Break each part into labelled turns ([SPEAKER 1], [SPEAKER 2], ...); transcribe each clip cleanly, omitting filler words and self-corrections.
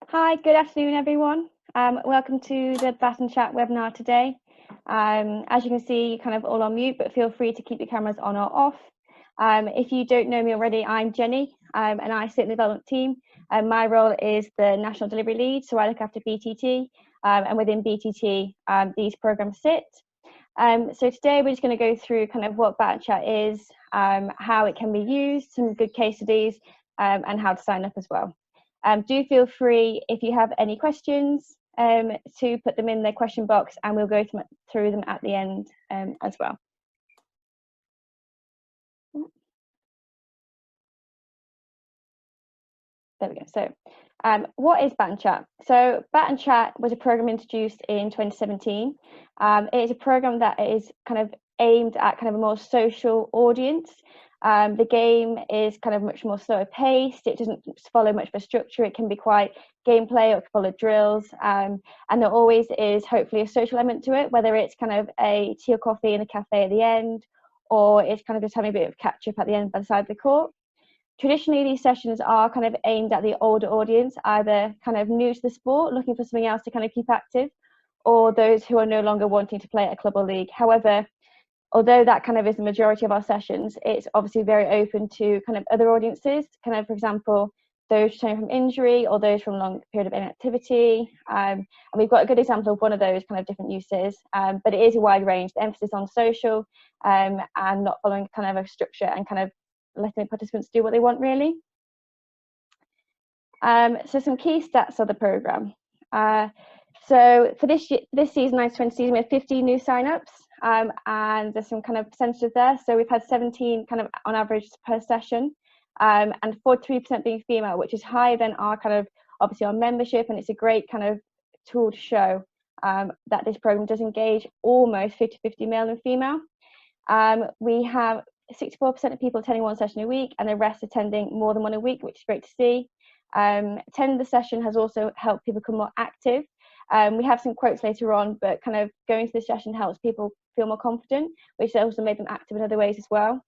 [SPEAKER 1] Hi, good afternoon, everyone. Welcome to the Baton Chat webinar today. As you can see, you're kind of all on mute, but feel free to keep your cameras on or off. If you don't know me already, I'm Jenny, and I sit in the development team. My role is the National Delivery Lead, so I look after BTT, and within BTT, these programs sit. So today we're just going to go through kind of what Baton Chat is, how it can be used, some good case studies, and how to sign up as well. Do feel free, if you have any questions, to put them in the question box, and we'll go through them at the end as well. There we go. So what is Baton Chat? So Baton Chat was a program introduced in 2017. It is a program that is kind of aimed at kind of a more social audience. The game is kind of much more slower paced. It doesn't follow much of a structure. It can be quite gameplay, or it can follow drills. And there always is hopefully a social element to it, whether it's kind of a tea or coffee in a cafe at the end, or it's kind of just having a bit of catch up at the end by the side of the court. Traditionally, these sessions are kind of aimed at the older audience, either kind of new to the sport, looking for something else to kind of keep active, or those who are no longer wanting to play at a club or league. However, although that kind of is the majority of our sessions, it's obviously very open to kind of other audiences, kind of, for example, those returning from injury or those from a long period of inactivity. And we've got a good example of one of those kind of different uses, but it is a wide range, the emphasis on social and not following kind of a structure and kind of letting the participants do what they want, really. So some key stats of the programme. So for this season, 1920 season, we had 15 new sign-ups, and there's some kind of percentages there. So we've had 17 kind of on average per session, and 43% being female, which is higher than our kind of, obviously, our membership, and it's a great kind of tool to show that this program does engage almost 50-50 male and female. We have 64% of people attending one session a week, and the rest attending more than one a week, which is great to see. Attending the session has also helped people become more active. We have some quotes later on, but kind of going to the session helps people feel more confident, which also made them active in other ways as well.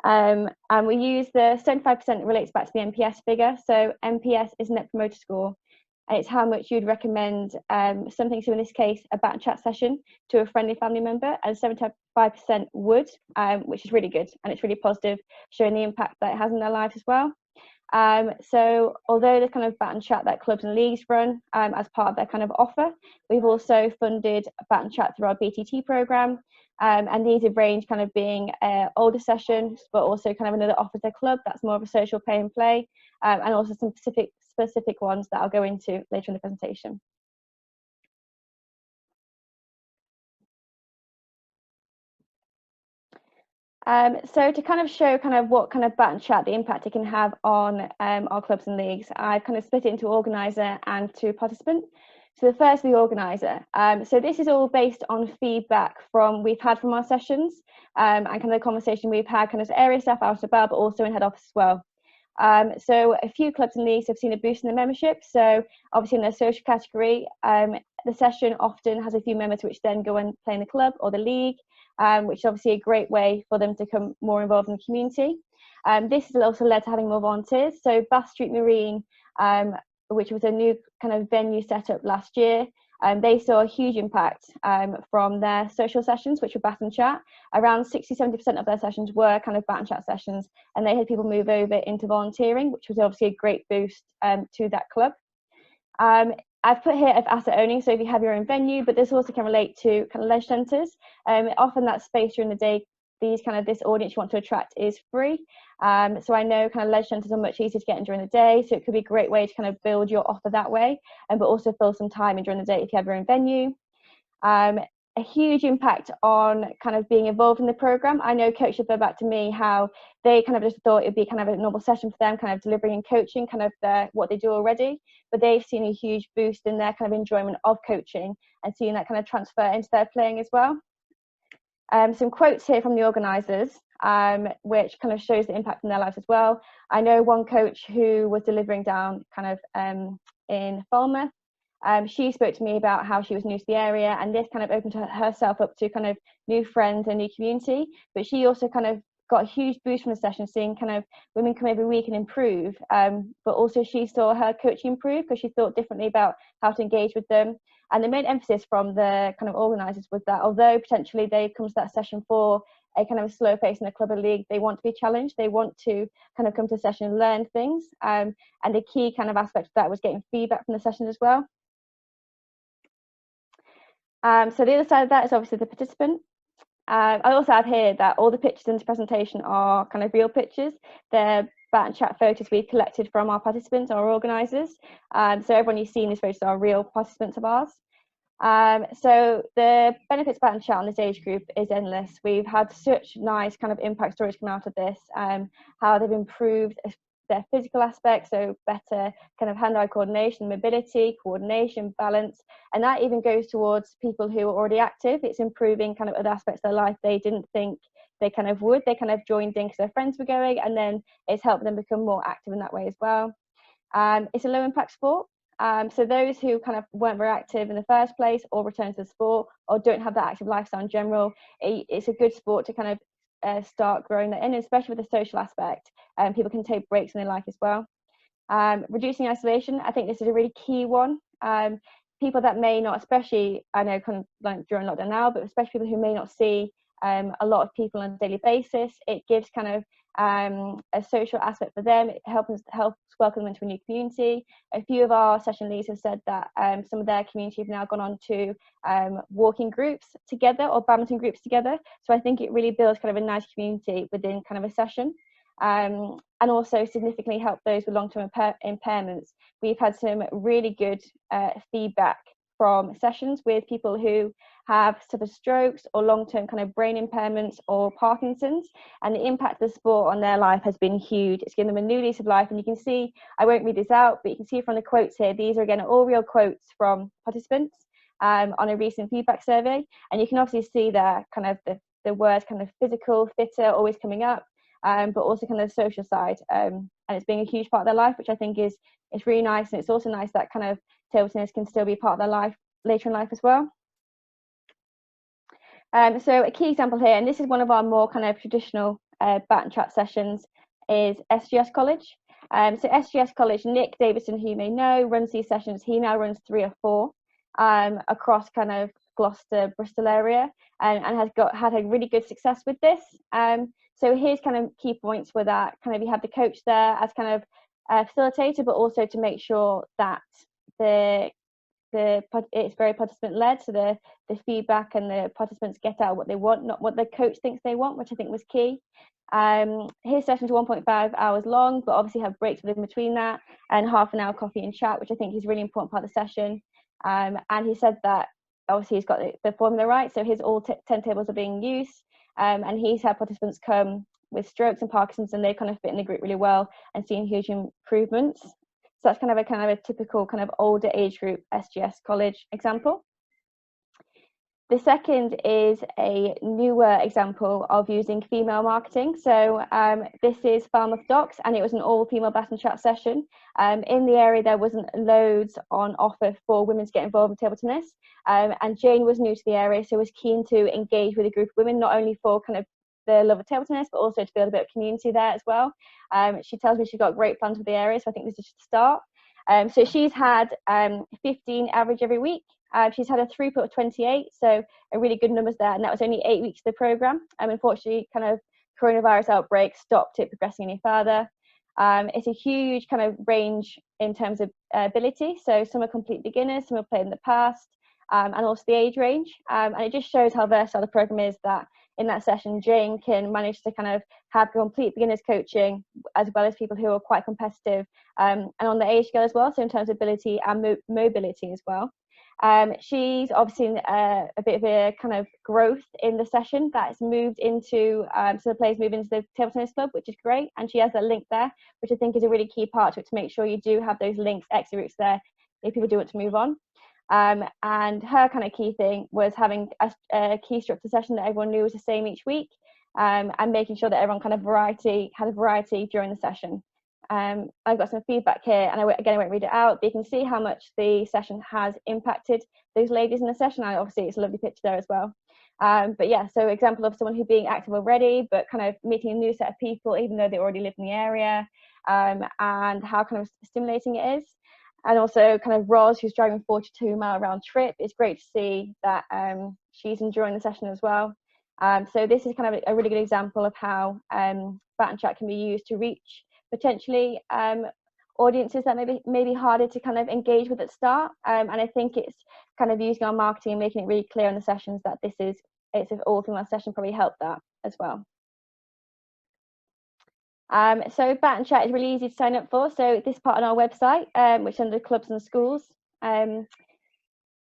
[SPEAKER 1] And we use the 75% relates back to the NPS figure. So NPS is Net Promoter Score, and it's how much you'd recommend something, so in this case, a Baton Chat session to a friendly family member, and 75% would, which is really good, and it's really positive, showing the impact that it has in their lives as well. So although the kind of Baton Chat that clubs and leagues run as part of their kind of offer, we've also funded Baton Chat through our BTT program, and these have ranged kind of being older sessions, but also kind of another offer to club that's more of a social pay and play, and also some specific ones that I'll go into later in the presentation. So to kind of show kind of what kind of Baton Chat, the impact it can have on our clubs and leagues, I've kind of split it into organiser and to participant. So the first, the organiser. So this is all based on feedback we've had from our sessions, and kind of the conversation we've had kind of as area staff out about, but also in head office as well. So a few clubs and leagues have seen a boost in their membership. So obviously in their social category, the session often has a few members which then go and play in the club or the league, which is obviously a great way for them to become more involved in the community. This has also led to having more volunteers. So Bath Street Marine, which was a new kind of venue set up last year, they saw a huge impact from their social sessions, which were Baton Chat. Around 60-70% of their sessions were kind of Baton Chat sessions, and they had people move over into volunteering, which was obviously a great boost to that club. I've put here of asset owning, so if you have your own venue, but this also can relate to kind of leisure centres. Often that space during the day, this audience you want to attract is free. So I know kind of leisure centres are much easier to get in during the day, so it could be a great way to kind of build your offer that way, but also fill some time in during the day if you have your own venue. A huge impact on kind of being involved in the program. I know coaches have back to me how they kind of just thought it'd be kind of a normal session for them, kind of delivering and coaching, kind of what they do already, but they've seen a huge boost in their kind of enjoyment of coaching and seeing that kind of transfer into their playing as well. Some quotes here from the organisers, which kind of shows the impact in their lives as well. I know one coach who was delivering down kind of in Falmouth. She spoke to me about how she was new to the area, and this kind of opened herself up to kind of new friends and new community. But she also kind of got a huge boost from the session, seeing kind of women come every week and improve. But also she saw her coaching improve because she thought differently about how to engage with them. And the main emphasis from the kind of organisers was that although potentially they come to that session for a kind of a slow pace in the club or league, they want to be challenged. They want to kind of come to a session and learn things. And the key kind of aspect of that was getting feedback from the session as well. So the other side of that is obviously the participant. I also have here that all the pictures in this presentation are kind of real pictures. They're bat and chat photos we collected from our participants, our organisers. So everyone you see in these photos are real participants of ours. So the benefits of bat and chat on this age group is endless. We've had such nice kind of impact stories come out of this, how they've improved their physical aspects, so better kind of hand-eye coordination, mobility, coordination, balance, and that even goes towards people who are already active. It's improving kind of other aspects of their life they didn't think they kind of would. They kind of joined in because their friends were going, and then it's helped them become more active in that way as well. It's a low impact sport. So those who kind of weren't very active in the first place or return to the sport or don't have that active lifestyle in general, it's a good sport to kind of start growing that in, especially with the social aspect. People can take breaks in their life as well. Reducing isolation, I think this is a really key one. People that may not, especially I know kind of like during lockdown now, but especially people who may not see a lot of people on a daily basis, it gives kind of a social aspect for them. It helps welcome them into a new community. A few of our session leads have said that some of their community have now gone on to walking groups together or badminton groups together. So I think it really builds kind of a nice community within kind of a session. And also significantly help those with long-term impairments. We've had some really good feedback from sessions with people who have suffered strokes or long-term kind of brain impairments or Parkinson's, and the impact of the sport on their life has been huge. It's given them a new lease of life, and you can see, I won't read this out, but you can see from the quotes here, these are again all real quotes from participants on a recent feedback survey, and you can obviously see there kind of the words kind of physical, fitter always coming up, but also kind of the social side, and it's being a huge part of their life, which I think is really nice. And it's also nice that kind of table tennis can still be part of their life later in life as well. So a key example here, and this is one of our more kind of traditional bat and chat sessions, is SGS College. So SGS College, Nick Davidson, who you may know, runs these sessions. He now runs 3 or 4 across kind of Gloucester, Bristol area, and has had a really good success with this. So here's kind of key points with that. Kind of you have the coach there as kind of facilitator, but also to make sure that it's very participant led, so the feedback and the participants get out what they want, not what the coach thinks they want, which I think was key. His sessions are 1.5 hours long, but obviously have breaks within between that, and half an hour coffee and chat, which I think is a really important part of the session. And he said that obviously he's got the formula right, so his all 10 tables are being used, and he's had participants come with strokes and Parkinson's, and they kind of fit in the group really well and seen huge improvements. So that's kind of a typical kind of older age group SGS College example. The second is a newer example of using female marketing. So this is Falmouth Docks, and it was an all-female bat and chat session. In the area, there wasn't loads on offer for women to get involved in table tennis. And Jane was new to the area, so was keen to engage with a group of women, not only for kind of the love of table tennis, but also to build a bit of community there as well. She tells me she's got great plans for the area, so I think this is just a start. So she's had 15 average every week. She's had a throughput of 28, so a really good numbers there, and that was only 8 weeks of the programme. Unfortunately, kind of coronavirus outbreak stopped it progressing any further. It's a huge kind of range in terms of ability, so some are complete beginners, some have played in the past, and also the age range. And it just shows how versatile the programme is, that in that session, Jane can manage to kind of have complete beginners coaching, as well as people who are quite competitive, and on the age scale as well, so in terms of ability and mobility as well. She's obviously a bit of a kind of growth in the session that's moved into, so the players move into the table tennis club, which is great, and she has a link there, which I think is a really key part to it, to make sure you do have those links, exit routes there, if people do want to move on. And her kind of key thing was having a key structure session that everyone knew was the same each week, and making sure that everyone kind of had a variety during the session. I've got some feedback here, and I won't read it out, but you can see how much the session has impacted those ladies in the session. And obviously it's a lovely picture there as well. But yeah, so example of someone who being active already, but kind of meeting a new set of people, even though they already live in the area, and how kind of stimulating it is. And also kind of Roz, who's driving a 42-mile round trip. It's great to see that she's enjoying the session as well. So this is kind of a really good example of how Bat and Chat can be used to reach potentially audiences that may be harder to kind of engage with at the start. And I think it's kind of using our marketing and making it really clear in the sessions that it's an all-female session probably helped that as well. So Bat and Chat is really easy to sign up for. So this part on our website, which is under clubs and schools,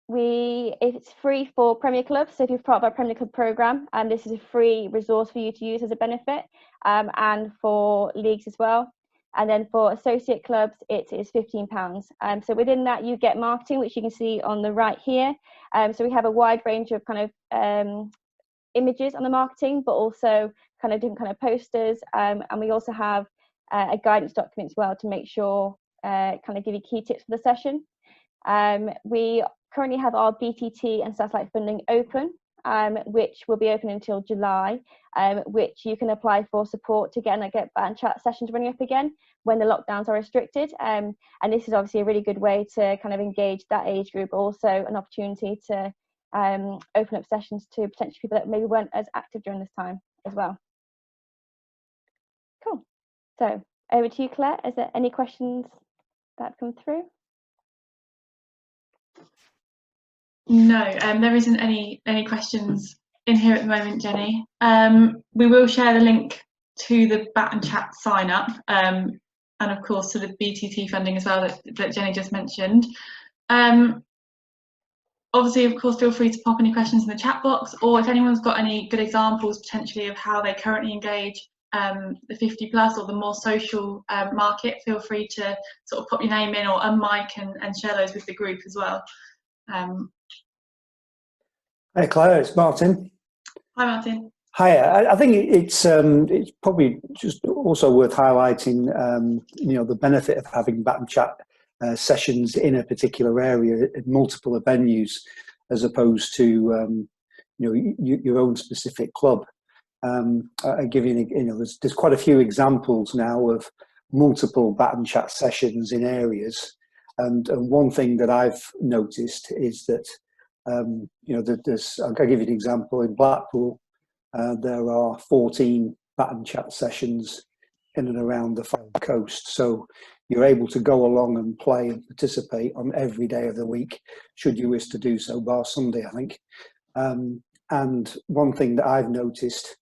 [SPEAKER 1] it's free for Premier Clubs. So if you're part of our Premier Club program, this is a free resource for you to use as a benefit, and for leagues as well. And then for associate clubs, it is £15. So within that, you get marketing, which you can see on the right here. So we have a wide range of kind of images on the marketing, but also kind of different kind of posters, and we also have a guidance document as well to make sure kind of give you key tips for the session. We currently have our BTT and satellite funding open, which will be open until July, which you can apply for support to get Bat and Chat sessions running up again when the lockdowns are restricted. And this is obviously a really good way to kind of engage that age group, also an opportunity to open up sessions to potential people that maybe weren't as active during this time as well. Cool. So over to you, Claire. Is there any questions that have come through?
[SPEAKER 2] No, there isn't any questions in here at the moment, Jenny. We will share the link to the Bat and Chat sign up, and of course to the BTT funding as well that Jenny just mentioned. Obviously, of course, feel free to pop any questions in the chat box, or if anyone's got any good examples potentially of how they currently engage the 50 plus or the more social market, feel free to sort of pop your name in or unmic and share those with the group as well.
[SPEAKER 3] Hey Claire, it's Martin.
[SPEAKER 2] Hi Martin.
[SPEAKER 3] Hi, I think it's probably just also worth highlighting the benefit of having Bat and Chat sessions in a particular area at multiple venues, as opposed to your own specific club. I give you there's quite a few examples now of multiple Bat and Chat sessions in areas, and one thing that I've noticed is that I'll give you an example. In Blackpool, there are 14 Bat and Chat sessions in and around the Fareham Coast. So you're able to go along and play and participate on every day of the week, should you wish to do so, bar Sunday, I think. And one thing that I've noticed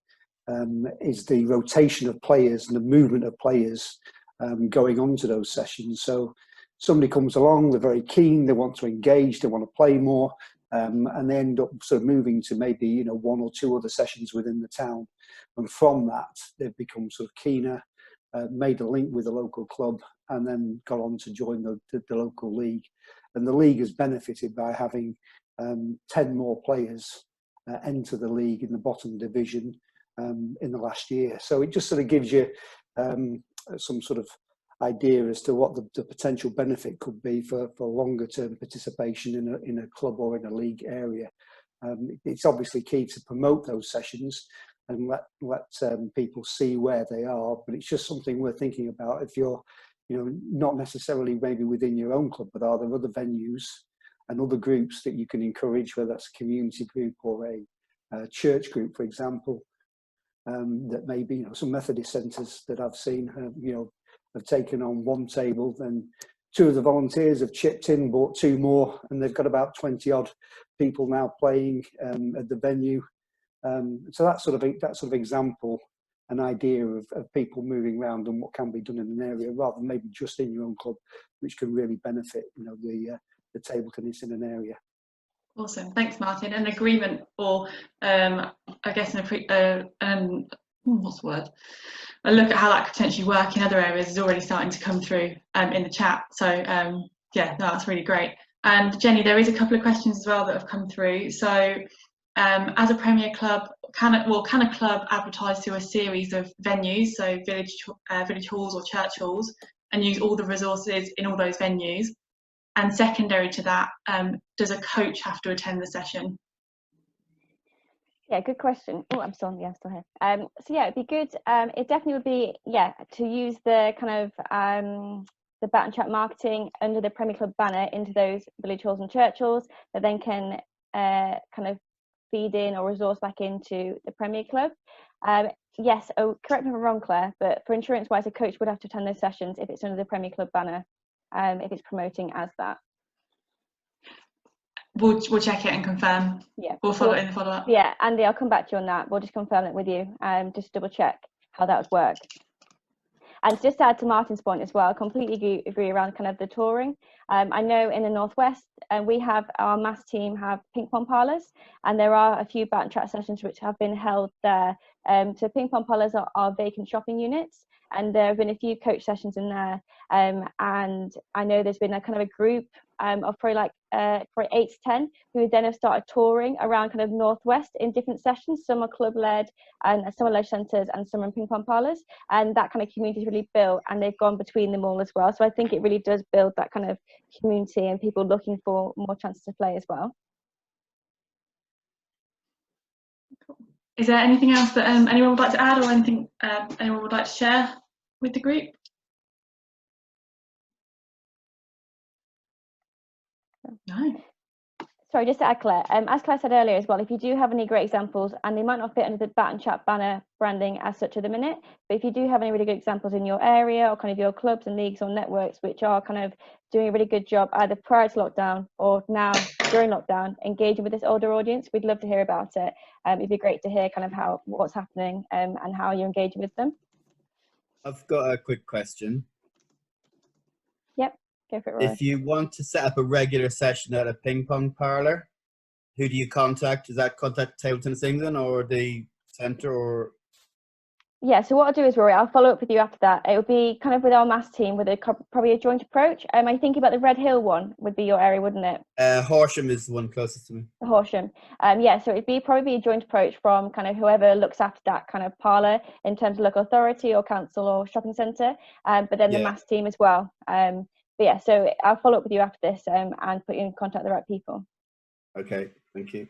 [SPEAKER 3] is the rotation of players and the movement of players going on to those sessions. So somebody comes along, they're very keen, they want to engage, they want to play more, and they end up sort of moving to maybe one or two other sessions within the town. And from that, they've become sort of keener, made a link with the local club, and then got on to join the local league. And the league has benefited by having 10 more players enter the league in the bottom division in the last year. So it just sort of gives you some sort of idea as to what the potential benefit could be for longer term participation in a club or in a league area. It's obviously key to promote those sessions and let people see where they are, but it's just something we're thinking about. If you're not necessarily maybe within your own club, but are there other venues and other groups that you can encourage, whether that's a community group or a church group, for example, that maybe some Methodist centres that I've seen have taken on one table, then two of the volunteers have chipped in, bought two more, and they've got about 20 odd people now playing at the venue. So that sort of example, an idea of people moving around and what can be done in an area, rather than maybe just in your own club, which can really benefit the table tennis in an area.
[SPEAKER 2] Awesome, thanks Martin. An agreement, or I guess what's the word? A look at how that could potentially work in other areas is already starting to come through in the chat. So yeah, no, that's really great. And Jenny, there is a couple of questions as well that have come through. So as a Premier Club, can a club advertise to a series of venues, so village halls or church halls, and use all the resources in all those venues? And secondary to that, does a coach have to attend the session?
[SPEAKER 1] Yeah, good question. Oh, I'm still here. So yeah, it'd be good. It definitely would be, to use the kind of the Bat and Chat marketing under the Premier Club banner into those village halls and church halls that then can kind of feed in or resource back into the Premier Club. Yes, correct me if I'm wrong, Claire, but for insurance wise, a coach would have to attend those sessions if it's under the Premier Club banner, if it's promoting as that.
[SPEAKER 2] We'll check it and confirm.
[SPEAKER 1] Yeah,
[SPEAKER 2] We'll follow it in the follow-up.
[SPEAKER 1] Yeah, Andy, I'll come back to you on that. We'll just confirm it with you, just double check how that would work. And just to add to Martin's point as well, I completely agree around kind of the touring. I know in the Northwest, we have our mass team have ping pong parlours, and there are a few Bat and Chat sessions which have been held there. So ping pong parlours are vacant shopping units, and there have been a few coach sessions in there. And I know there's been a kind of a group of probably like probably 8 to 10 who then have started touring around kind of Northwest in different sessions. Some are club led, and some are leisure centres, and some are in ping pong parlours. And that kind of community is really built, and they've gone between them all as well. So I think it really does build that kind of community and people looking for more chances to play as well.
[SPEAKER 2] Is there anything else that anyone would like to add, or anything anyone would like to share with the group? No.
[SPEAKER 1] Sorry, just to add, Claire, as Claire said earlier as well, if you do have any great examples, and they might not fit under the Bat and Chat banner branding as such at the minute, but if you do have any really good examples in your area or kind of your clubs and leagues or networks which are kind of doing a really good job either prior to lockdown or now during lockdown, engaging with this older audience, we'd love to hear about it. It'd be great to hear kind of what's happening and how you're engaging with them.
[SPEAKER 4] I've got a quick question.
[SPEAKER 1] Yep, go for it, Roy.
[SPEAKER 4] If you want to set up a regular session at a ping pong parlour, who do you contact? Is that contact Table Tennis England or the centre, or?
[SPEAKER 1] Yeah, so what I'll do is, Rory, I'll follow up with you after that. It would be kind of with our mass team with probably a joint approach. I think about the Red Hill one would be your area, wouldn't it?
[SPEAKER 4] Horsham is the one closest to me.
[SPEAKER 1] Horsham. Yeah, so it'd probably be a joint approach from kind of whoever looks after that kind of parlour in terms of local authority or council or shopping centre, but then the mass team as well. But yeah, so I'll follow up with you after this and put you in contact with the right people.
[SPEAKER 4] Okay, thank you.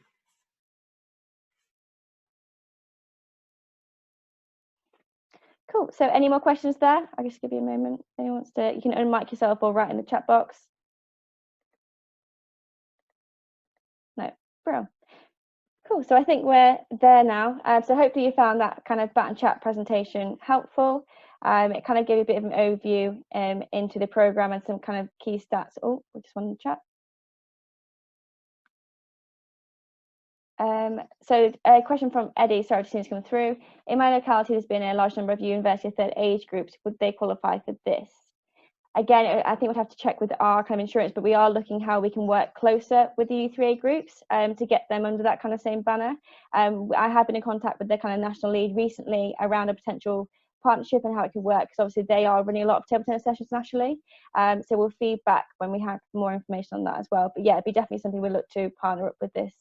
[SPEAKER 1] Cool. So any more questions there? I'll just give you a moment. If anyone wants to, you can unmic yourself or write in the chat box. No, bro. Cool. So I think we're there now. So hopefully you found that kind of Bat and Chat presentation helpful. It kind of gave you a bit of an overview into the programme and some kind of key stats. Oh, we just one in the chat. So a question from Eddie, sorry, just coming through. In my locality, there's been a large number of university third age groups. Would they qualify for this? Again, I think we'd have to check with our kind of insurance, but we are looking how we can work closer with the U3A groups to get them under that kind of same banner. I have been in contact with the kind of national lead recently around a potential partnership and how it could work, because obviously they are running a lot of table tennis sessions nationally. So we'll feed back when we have more information on that as well. But yeah, it'd be definitely something we'll look to partner up with this.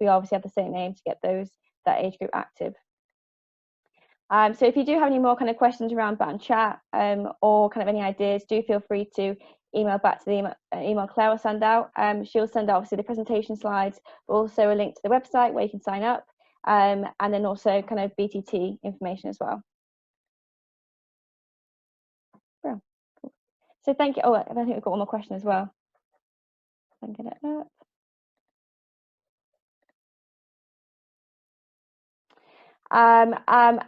[SPEAKER 1] We obviously have the same aim to get that age group active. So if you do have any more kind of questions around Bat and Chat or kind of any ideas, do feel free to email back to the email Claire will send out. She'll send out obviously the presentation slides, but also a link to the website where you can sign up, and then also kind of BTT information as well. Yeah, cool. So thank you. Oh, I think we've got one more question as well. I can get it up.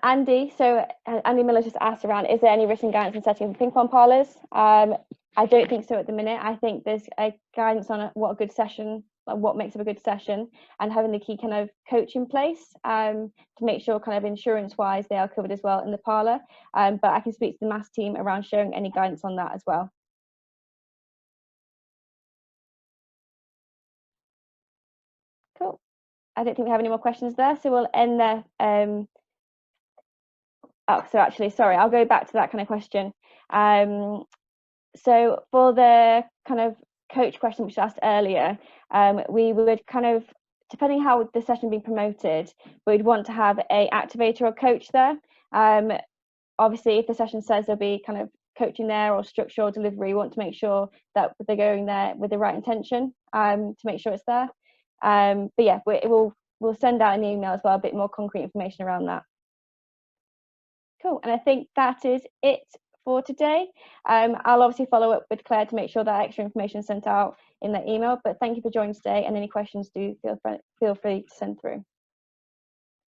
[SPEAKER 1] Andy, so Andy Miller just asked around, is there any written guidance on setting up ping pong parlours? I don't think so at the minute. I think there's a guidance on what a good session, like what makes up a good session, and having the key kind of coach in place to make sure kind of insurance wise they are covered as well in the parlour. But I can speak to the mass team around sharing any guidance on that as well. Cool. I don't think we have any more questions there, so we'll end there. Oh, so actually, sorry, I'll go back to that kind of question. So for the kind of coach question which I asked earlier, we would kind of, depending how the session being promoted, we'd want to have a activator or coach there. Obviously, if the session says there'll be kind of coaching there or structure or delivery, we want to make sure that they're going there with the right intention to make sure it's there. But yeah, it will we'll send out an email as well, a bit more concrete information around that. Cool, and I think that is it for today. I'll obviously follow up with Claire to make sure that extra information is sent out in that email, but thank you for joining today, and any questions do feel free to send through.